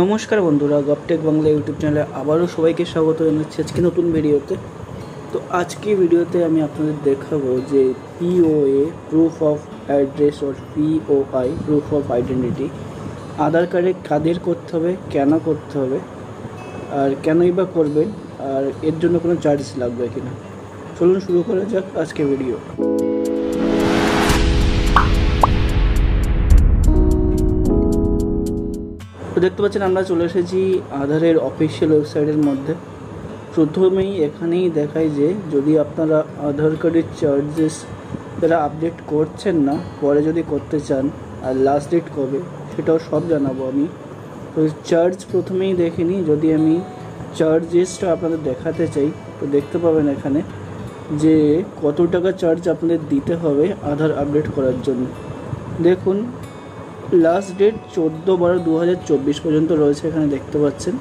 নমস্কার বন্ধুরা, গপটেক বাংলা ইউটিউব চ্যানেলে আবারও সবাইকে স্বাগত জানাচ্ছি আজকে নতুন ভিডিওতে। তো আজকে ভিডিওতে আমি আপনাদের দেখাবো যে POA proof of address or POI proof of identity Aadhaar কার্ডে কাদের করতে হবে, কেন করতে হবে, আর কেনই বা করবেন, আর এর জন্য কোনো চার্জ লাগবে কিনা। চলুন শুরু করা যাক আজকে ভিডিও। তো দেখতে পাচ্ছেন আমরা চলে এসেছি আধারের অফিসিয়াল ওয়েবসাইটের মধ্যে। প্রথমেই এখানেই দেখায় যে যদি আপনারা আধার কার্ডের চার্জেস যারা আপডেট করছেন না, পরে যদি করতে চান, আর লাস্ট ডেট কবে সেটাও সব জানাবো আমি। তো চার্জ প্রথমেই দেখে নিই। যদি আমি চার্জেসটা আপনাদের দেখাতে চাই তো দেখতে পাবেন এখানে যে কত টাকা চার্জ আপনাদের দিতে হবে আধার আপডেট করার জন্য। দেখুন লাস্ট ডেট 14/12/2024 পর্যন্ত রয়েছে এখানে দেখতে পাচ্ছেন।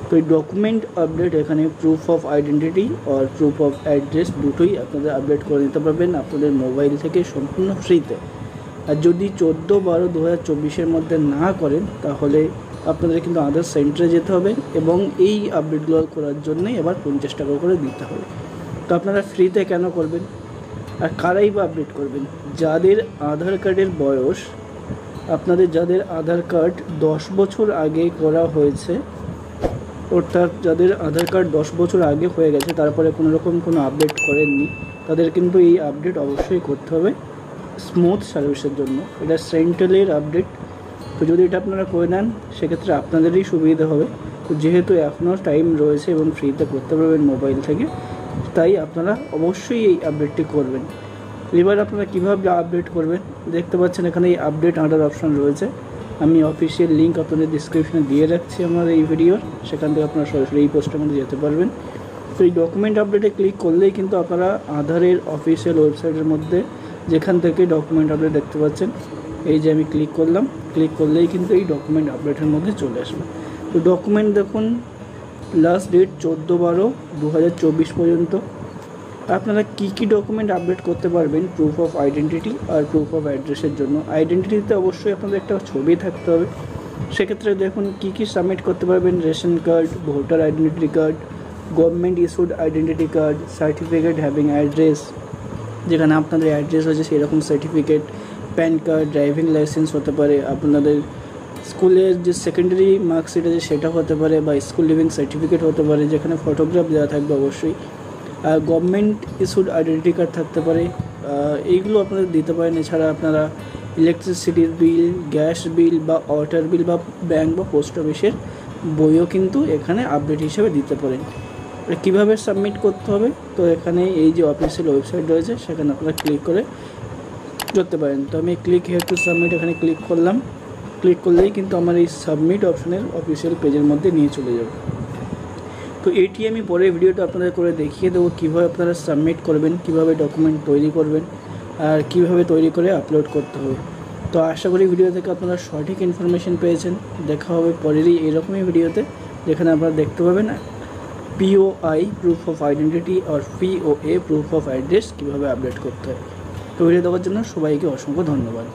তো এই ডকুমেন্ট আপডেট এখানে প্রুফ অফ আইডেন্টিটি আর প্রুফ অফ অ্যাড্রেস দুটোই আপনাদের আপডেট করে নিতে পারবেন আপনাদের মোবাইল থেকে সম্পূর্ণ ফ্রিতে। আর যদি 14/12/2024 মধ্যে না করেন তাহলে আপনাদের কিন্তু আধার সেন্টারে যেতে হবে এবং এই আপডেটগুলো করার জন্যই আবার 50 টাকা করে দিতে হবে। তো আপনারা ফ্রিতে কেন করবেন আর কারাই বা আপডেট করবেন? যাদের আধার কার্ডের বয়স, আপনাদের যাদের আধার কার্ড 10 বছর আগে করা হয়েছে, অর্থাৎ যাদের আধার কার্ড 10 বছর আগে হয়ে গেছে তারপরে কোনো রকম কোনো আপডেট করেননি, তাদের কিন্তু এই আপডেট অবশ্যই করতে হবে স্মুথ সার্ভিসের জন্য। এটা সেন্ট্রালের আপডেট। তো যদি এটা আপনারা করে নেন সেক্ষেত্রে আপনাদেরই সুবিধা হবে। তো যেহেতু এখনও টাইম রয়েছে এবং ফ্রিতে করতে পারবেন মোবাইল থেকে, তাই আপনারা অবশ্যই এই আপডেটটি করবেন। এবার আপনারা কীভাবে আপডেট করবেন দেখতে পাচ্ছেন এখানে এই আপডেট আধার অপশান রয়েছে। আমি অফিসিয়াল লিঙ্ক আপনাদের ডিসক্রিপশনে দিয়ে রাখছি আমার এই ভিডিওর, সেখান থেকে আপনারা সরাসরি এই পোস্টের মধ্যে যেতে পারবেন। তো এই ডকুমেন্ট আপডেটে ক্লিক করলেই কিন্তু আপনারা আধারের অফিসিয়াল ওয়েবসাইটের মধ্যে যেখান থেকে ডকুমেন্ট আপডেট দেখতে পাচ্ছেন, এই যে আমি ক্লিক করলাম, ক্লিক করলেই কিন্তু এই ডকুমেন্ট আপডেটের মধ্যে চলে আসবে। তো ডকুমেন্ট দেখুন লাস্ট ডেট 14/12/2024 পর্যন্ত। আপনারা কী ডকুমেন্ট আপডেট করতে পারবেন প্রুফ অফ আইডেন্টিটি আর প্রুফ অফ অ্যাড্রেসের জন্য? আইডেন্টিটিতে অবশ্যই আপনাদের একটা ছবি থাকতে হবে। সেক্ষেত্রে দেখুন কী সাবমিট করতে পারবেন: ration card, voter identity card, government issued identity card, certificate having address, যেখানে আপনাদের অ্যাড্রেস হয়েছে সেরকম certificate, pan card, driving licence হতে পারে, আপনাদের স্কুলের যে সেকেন্ডারি মার্কশিট আছে সেটা হতে পারে, বা স্কুল লিভিং সার্টিফিকেট হতে পারে যেখানে ফটোগ্রাফ দেওয়া থাকবে অবশ্যই, গভর্নমেন্ট ইস্যুড আইডেন্টিটি কার্ড থাকতে পারে। এইগুলো আপনাদের দিতে পারেন। এছাড়া আপনারা ইলেকট্রিসিটির বিল, গ্যাস বিল বা ওয়াটার বিল বা ব্যাঙ্ক বা পোস্ট অফিসের বইও কিন্তু এখানে আপডেট হিসেবে দিতে পারেন। কীভাবে সাবমিট করতে হবে তো এখানে এই যে অফিসিয়াল ওয়েবসাইট রয়েছে সেখানে আপনারা ক্লিক করে করতে পারেন। তো আমি ক্লিক হেয়ার টু সাবমিট এখানে ক্লিক করলাম। ক্লিক করলেই কিন্তু আমার এই সাবমিট অপশনের অফিসিয়াল পেজের মধ্যে নিয়ে চলে যাবে। তো এইটি আমি পরের ভিডিওটা আপনাদের করে দেখিয়ে দেবো কীভাবে আপনারা সাবমিট করবেন, কীভাবে ডকুমেন্ট তৈরি করবেন আর কীভাবে তৈরি করে আপলোড করতে হবে। তো আশা করি ভিডিও থেকে আপনারা সঠিক ইনফরমেশন পেয়েছেন। দেখা হবে পরেরই এরকমই ভিডিওতে, যেখানে আপনারা দেখতে পাবেন পিওআই প্রুফ অফ আইডেন্টিটি আর পিওএ প্রুফ অফ অ্যাড্রেস কীভাবে আপডেট করতে হয়। তো ভিডিও দেখার জন্য সবাইকে অসংখ্য ধন্যবাদ।